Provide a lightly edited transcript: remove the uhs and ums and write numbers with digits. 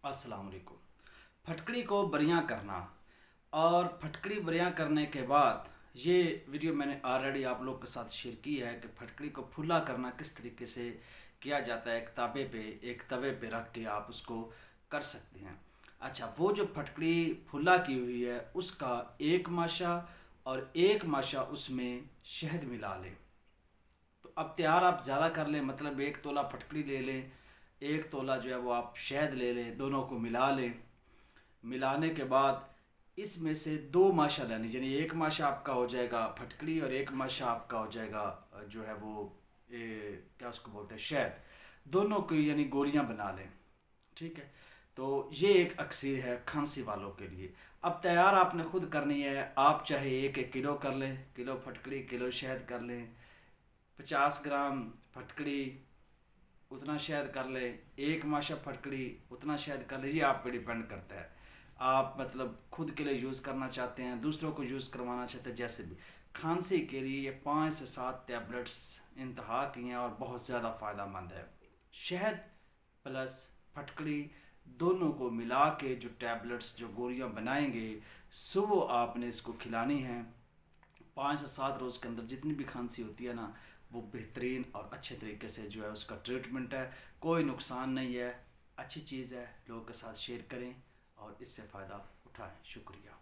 अस्सलाम वालेकुम। फटकड़ी को बरियां करना और फटकड़ी बरियां करने के बाद ये वीडियो मैंने ऑलरेडी आप लोग के साथ शेयर की है कि फटकड़ी को फुला करना किस तरीके से किया जाता है। एक तवे पे रख के आप उसको कर सकते हैं। अच्छा, वो जो फटकड़ी फुला की हुई है उसका एक माशा और एक माशा उसमें शहद मिला लें। तो अब तैयार आप ज़्यादा कर लें, मतलब 1 तोला फटकड़ी ले लें, 1 तोला जो है वो आप शहद ले लें, दोनों को मिला लें। मिलाने के बाद इसमें से 2 माशा लेनी, यानी एक माशा आपका हो जाएगा फटकड़ी और एक माशा आपका हो जाएगा जो है वो क्या उसको बोलते हैं, शहद। दोनों की यानी गोलियां बना लें। ठीक है, तो ये एक अक्सीर है खांसी वालों के लिए। अब तैयार आपने खुद करनी है। आप चाहे 1-1 किलो कर लें, किलो फटकड़ी किलो शहद कर लें, 50 ग्राम फटकड़ी उतना शहद कर ले, एक माशा फटकड़ी उतना शहद कर लीजिए। आप पे डिपेंड करता है, आप मतलब खुद के लिए यूज़ करना चाहते हैं, दूसरों को यूज़ करवाना चाहते हैं, जैसे भी। खांसी के लिए ये 5 से 7 टैबलेट्स इंतहा की हैं और बहुत ज़्यादा फ़ायदा मंद है। शहद प्लस फटकड़ी दोनों को मिला के जो टैबलेट्स जो गोलियां बनाएंगे, सुबह आपने इसको खिलानी है। 5 से 7 रोज़ के अंदर जितनी भी खांसी होती है ना, वो बेहतरीन और अच्छे तरीके से जो है उसका ट्रीटमेंट है। कोई नुकसान नहीं है, अच्छी चीज़ है। लोगों के साथ शेयर करें और इससे फ़ायदा उठाएं। शुक्रिया।